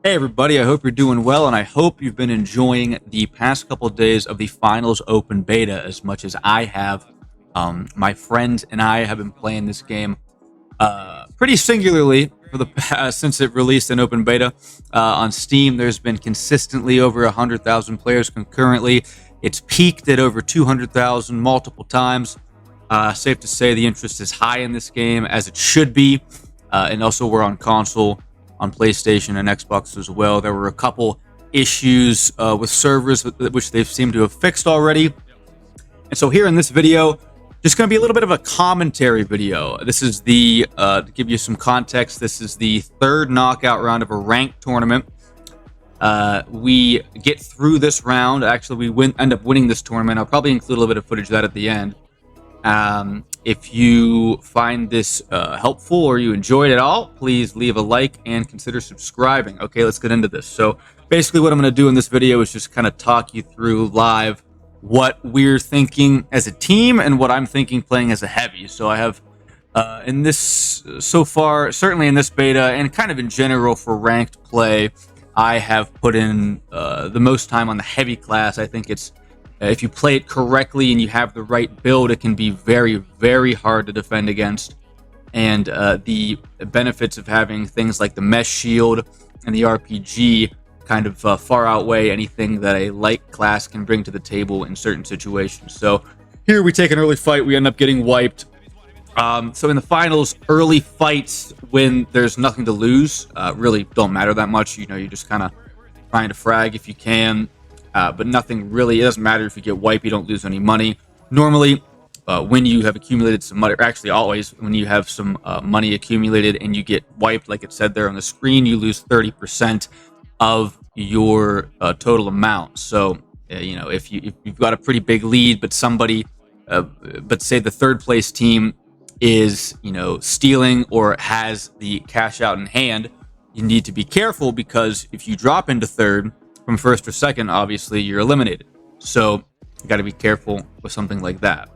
Hey everybody, I hope you're doing well, and I hope you've been enjoying the past couple of days of the finals open beta as much as I have. My friends and I have been playing this game pretty singularly for the past, since it released in open beta on Steam. There's been consistently over 100,000 players concurrently. It's peaked at over 200,000 multiple times. Safe to say the interest is high in this game, as it should be, and also we're on console, on PlayStation and Xbox as well. There were a couple issues with servers, which they've seemed to have fixed already. And so here in this video, just going to be a little bit of a commentary video. This is to give you some context, this is the third knockout round of a ranked tournament. We get through this round. Actually, we end up winning this tournament. I'll probably include a little bit of footage of that at the end. If you find this helpful or you enjoyed it all, please leave a like and consider subscribing. Okay, let's get into this. So basically what I'm going to do in this video is just kind of talk you through live what we're thinking as a team and what I'm thinking playing as a heavy. So I have in this so far, certainly in this beta and kind of in general for ranked play, I have put in the most time on the heavy class. I think it's if you play it correctly and you have the right build, it can be very, very hard to defend against. And the benefits of having things like the mesh shield and the RPG kind of far outweigh anything that a light class can bring to the table in certain situations. So here we take an early fight, we end up getting wiped. So in the finals, early fights when there's nothing to lose really don't matter that much. You know, you're just kind of trying to frag if you can. But nothing really, it doesn't matter if you get wiped, you don't lose any money. Normally, when you have accumulated some money, or actually always, when you have some money accumulated and you get wiped, like it said there on the screen, you lose 30% of your total amount. So, you know, if you've got a pretty big lead, but somebody, but say the third place team is, you know, stealing or has the cash out in hand, you need to be careful, because if you drop into third, from first or second, obviously you're eliminated. So you got to be careful with something like that.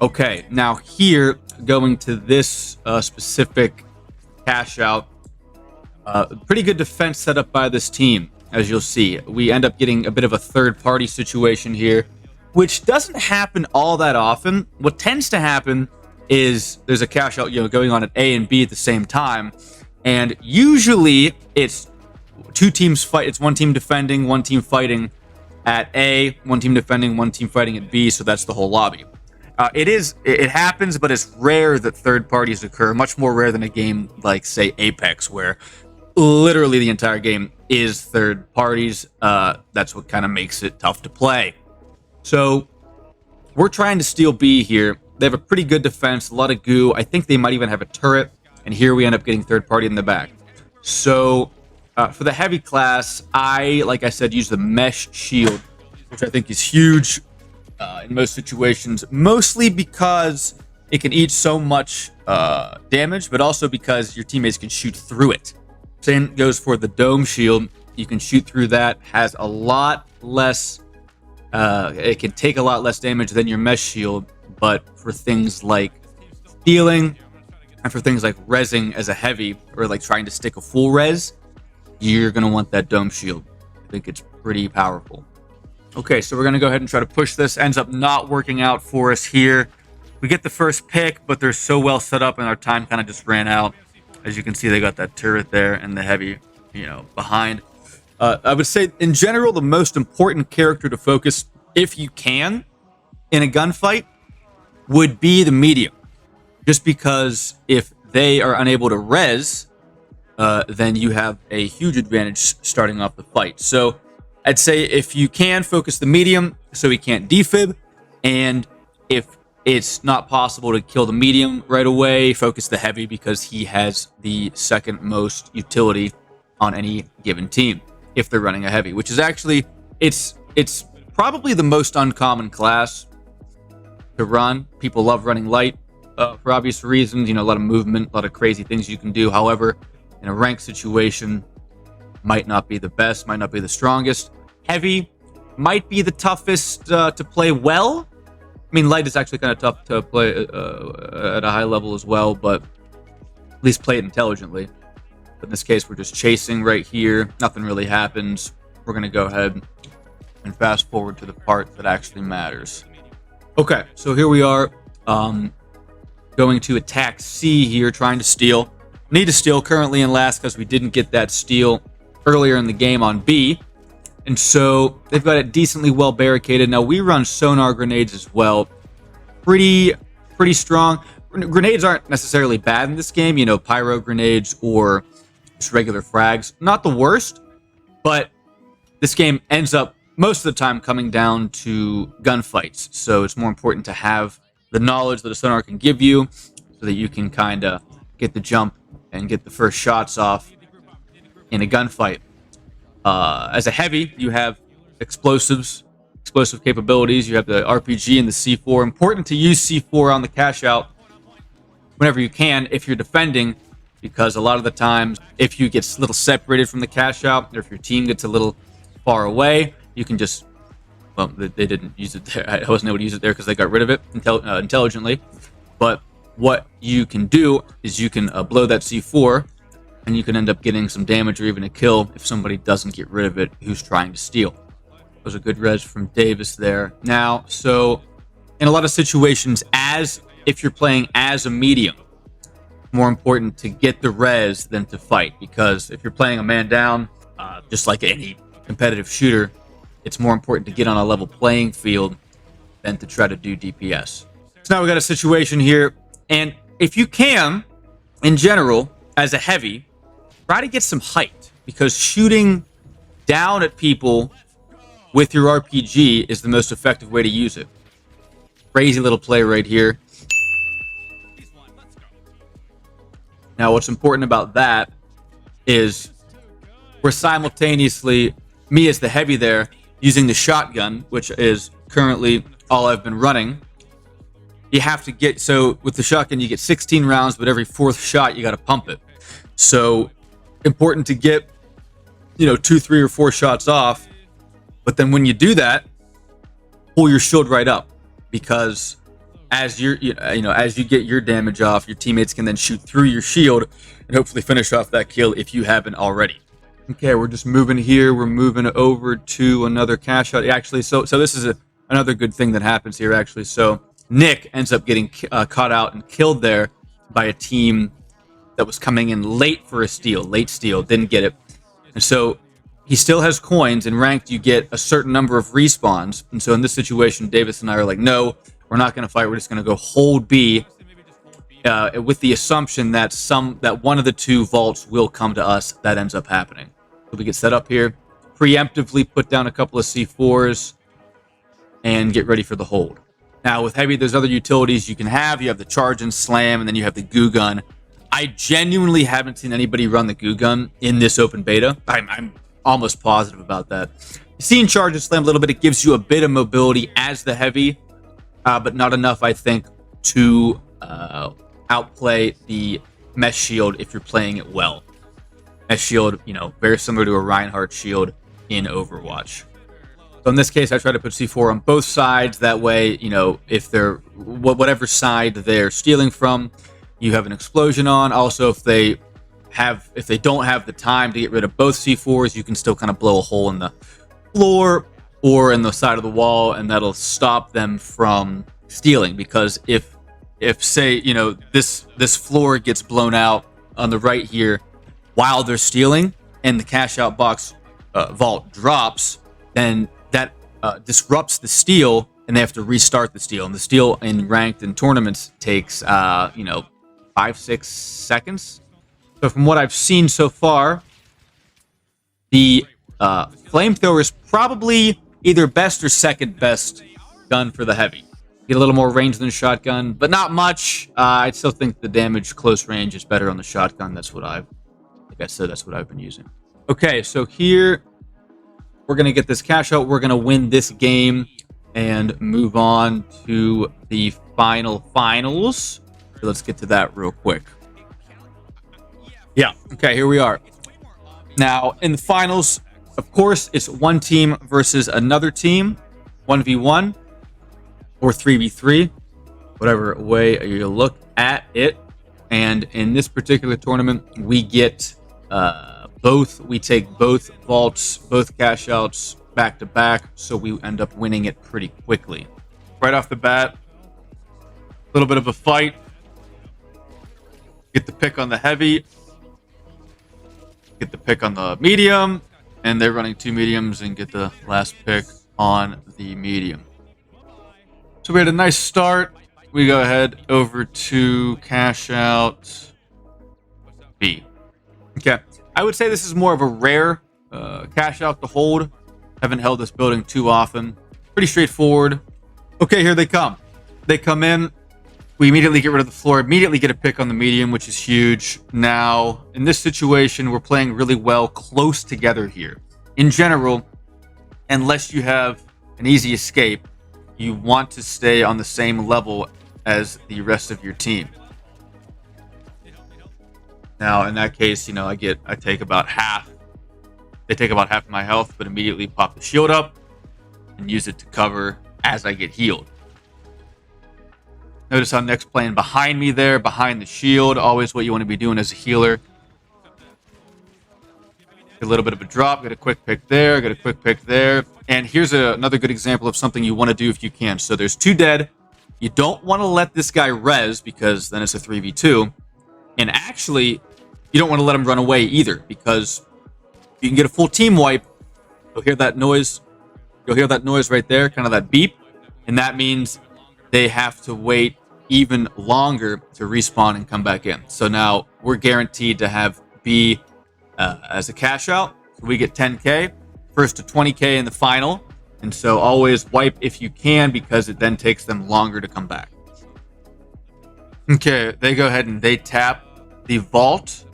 Okay, now here, going to this specific cash out, pretty good defense set up by this team. As you'll see, we end up getting a bit of a third party situation here, which doesn't happen all that often. What tends to happen is there's a cash out, you know, going on at A and B at the same time, and usually it's two teams fight. It's one team defending, one team fighting at A, one team defending, one team fighting at B. So that's the whole lobby. It happens, but it's rare that third parties occur. Much more rare than a game like, say, Apex, where literally the entire game is third parties. That's what kind of makes it tough to play. So we're trying to steal B here. They have a pretty good defense, a lot of goo. I think they might even have a turret. And here we end up getting third party in the back. So for the heavy class, like I said, use the mesh shield, which I think is huge in most situations, mostly because it can eat so much damage, but also because your teammates can shoot through it. Same goes for the dome shield. You can shoot through that, has a lot less, it can take a lot less damage than your mesh shield, but for things like stealing and for things like rezzing as a heavy, or like trying to stick a full res, you're going to want that dome shield. I think it's pretty powerful. Okay, so we're going to go ahead and try to push this. Ends up not working out for us here. We get the first pick, but they're so well set up and our time kind of just ran out. As you can see, they got that turret there and the heavy, you know, behind. I would say, in general, the most important character to focus, if you can, in a gunfight, would be the medium. Just because if they are unable to res, then you have a huge advantage starting off the fight. So I'd say if you can, focus the medium so he can't defib, and if it's not possible to kill the medium right away, focus the heavy, because he has the second most utility on any given team if they're running a heavy, which is actually, it's probably the most uncommon class to run. People love running light for obvious reasons, you know, a lot of movement, a lot of crazy things you can do. However, in a ranked situation, might not be the best, might not be the strongest. Heavy might be the toughest to play well. I mean, light is actually kind of tough to play at a high level as well, but at least play it intelligently. But in this case, we're just chasing right here. Nothing really happens. We're going to go ahead and fast forward to the part that actually matters. Okay, so here we are. Going to attack C here, trying to steal. Need to steal, currently in last because we didn't get that steal earlier in the game on B. And so they've got it decently well barricaded. Now we run sonar grenades as well. Pretty strong. Grenades aren't necessarily bad in this game. You know, pyro grenades or just regular frags. Not the worst, but this game ends up most of the time coming down to gunfights. So it's more important to have the knowledge that a sonar can give you so that you can kind of get the jump and get the first shots off in a gunfight. As a heavy, you have explosive capabilities. You have the RPG and the C4. Important to use C4 on the cash out whenever you can if you're defending, because a lot of the times if you get a little separated from the cash out, or if your team gets a little far away, you can just, well, they didn't use it there. I wasn't able to use it there because they got rid of it intelligently. But what you can do is you can blow that C4, and you can end up getting some damage or even a kill if somebody doesn't get rid of it who's trying to steal. That was a good res from Davis there. Now, so in a lot of situations, as if you're playing as a medium, more important to get the res than to fight, because if you're playing a man down, just like any competitive shooter, it's more important to get on a level playing field than to try to do DPS. So now we got a situation here, and if you can, in general, as a heavy, try to get some height, because shooting down at people with your RPG is the most effective way to use it. Crazy little play right here. Now, what's important about that is we're simultaneously, me as the heavy there, using the shotgun, which is currently all I've been running. You have to get, so with the shotgun, you get 16 rounds, but every fourth shot, you got to pump it. So important to get, 2, 3, or 4 shots off. But then when you do that, pull your shield right up, because as as you get your damage off, your teammates can then shoot through your shield and hopefully finish off that kill if you haven't already. Okay, we're just moving here. We're moving over to another cash out. Actually, so this is another good thing that happens here, actually. So Nick ends up getting caught out and killed there by a team that was coming in late for a steal. Late steal, didn't get it. And so he still has coins. In ranked, you get a certain number of respawns. And so in this situation, Davis and I are like, no, we're not going to fight. We're just going to go hold B with the assumption that one of the 2 vaults will come to us. That ends up happening. So we get set up here, preemptively put down a couple of C4s, and get ready for the hold. Now, with heavy, there's other utilities you can have. You have the charge and slam, and then you have the goo gun. I genuinely haven't seen anybody run the goo gun in this open beta. I'm almost positive about that. Seeing charge and slam a little bit, it gives you a bit of mobility as the heavy, but not enough, I think, to outplay the mesh shield if you're playing it well. Mesh shield, very similar to a Reinhardt shield in Overwatch. So in this case, I try to put C4 on both sides. That way, if they're whatever side they're stealing from, you have an explosion on. Also, if they don't have the time to get rid of both C4s, you can still kind of blow a hole in the floor or in the side of the wall, and that'll stop them from stealing. Because if say, this floor gets blown out on the right here while they're stealing, and the cash out box vault drops, then that disrupts the steal, and they have to restart the steal. And the steal in ranked and tournaments takes 5-6 seconds. So from what I've seen so far, the flamethrower is probably either best or second best gun for the heavy. Get a little more range than the shotgun, but not much. I still think the damage close range is better on the shotgun. That's what I've been using. Okay, so here we're going to get this cash out. We're going to win this game and move on to the finals. So let's get to that real quick. Yeah, okay, here we are. Now, in the finals, of course, it's one team versus another team, 1v1 or 3v3, whatever way you look at it. And in this particular tournament, we get We take both vaults, both cash outs back to back, so we end up winning it pretty quickly. Right off the bat, a little bit of a fight. Get the pick on the heavy. Get the pick on the medium. And they're running 2 mediums and get the last pick on the medium. So we had a nice start. We go ahead over to cash out B. Okay. I would say this is more of a rare cash out to hold. Haven't held this building too often. Pretty straightforward. Okay, here they come. They come in. We immediately get rid of the floor, immediately get a pick on the medium, which is huge. Now, in this situation, we're playing really well close together here. In general, unless you have an easy escape, you want to stay on the same level as the rest of your team. Now, in that case, I take about half. They take about half of my health, but immediately pop the shield up and use it to cover as I get healed. Notice how next playing behind me there, behind the shield. Always what you want to be doing as a healer. A little bit of a drop, get a quick pick there, get a quick pick there. And here's another good example of something you want to do if you can. So there's 2 dead. You don't want to let this guy res because then it's a 3v2. And actually, you don't want to let him run away either because you can get a full team wipe. You'll hear that noise. You'll hear that noise right there, kind of that beep. And that means they have to wait even longer to respawn and come back in. So now we're guaranteed to have B as a cash out. So we get 10k, first to 20k in the final. And so always wipe if you can because it then takes them longer to come back. Okay, they go ahead and they tap the vault.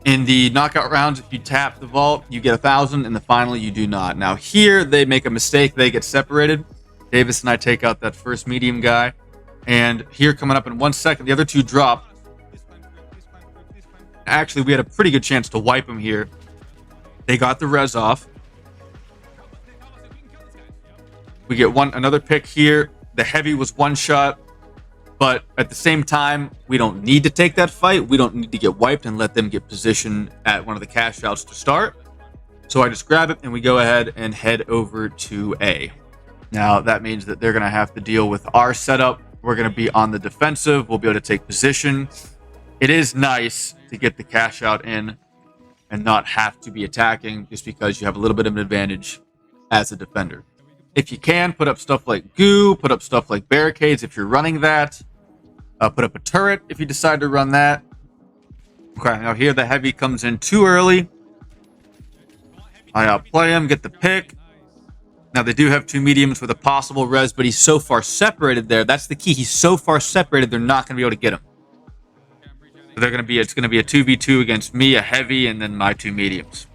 In the knockout rounds, if you tap the vault, you get 1,000. In the final, you do not. Now here, they make a mistake. They get separated. Davis and I take out that first medium guy. And here, coming up in 1 second, the other 2 drop. Actually, we had a pretty good chance to wipe them here. They got the res off. We get another pick here. The heavy was 1 shot. But at the same time, we don't need to take that fight. We don't need to get wiped and let them get positioned at one of the cash outs to start. So I just grab it and we go ahead and head over to A. Now, that means that they're going to have to deal with our setup. We're going to be on the defensive. We'll be able to take position. It is nice to get the cash out in and not have to be attacking just because you have a little bit of an advantage as a defender. If you can, put up stuff like goo, put up stuff like barricades if you're running that. Put up a turret if you decide to run that. Okay, now here the heavy comes in too early. I outplay him, get the pick. Now, they do have 2 mediums with a possible res, but he's so far separated there. That's the key. He's so far separated, they're not going to be able to get him. So it's going to be a 2v2 against me, a heavy, and then my 2 mediums.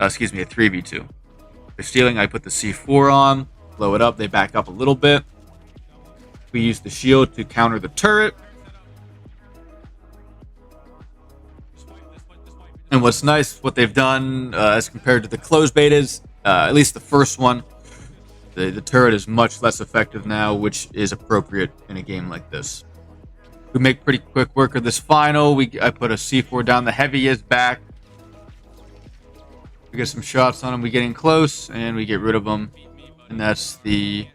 Excuse me, a 3v2. They're stealing. I put the C4 on, blow it up. They back up a little bit. We use the shield to counter the turret. And what's nice, what they've done as compared to the closed betas, at least the first one, the turret is much less effective now, which is appropriate in a game like this. We make pretty quick work of this final. I put a C4 down. The heavy is back. We get some shots on him. We get in close, and we get rid of them. And that's the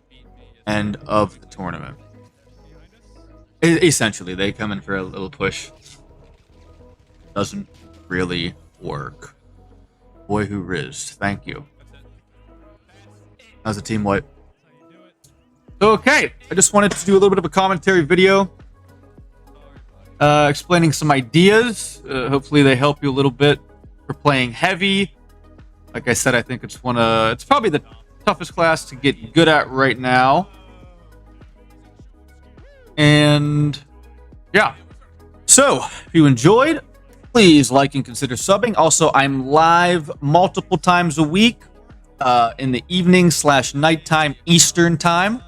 end of the tournament. Essentially, they come in for a little push. Doesn't really work. Boy who rizzed. Thank you. That was a team wipe. Okay, I just wanted to do a little bit of a commentary video explaining some ideas. Hopefully they help you a little bit for playing heavy. Like I said, I think it's probably the toughest class to get good at right now. And yeah. So, if you enjoyed, please like and consider subbing. Also, I'm live multiple times a week in the evening/nighttime Eastern time.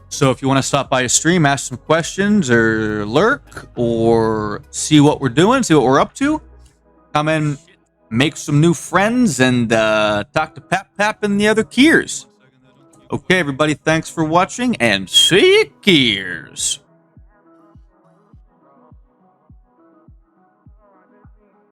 So if you want to stop by a stream, ask some questions or lurk or see what we're doing, see what we're up to, come in, make some new friends, and talk to Pap and the other Keers. Okay, everybody, thanks for watching, and see you, Keers.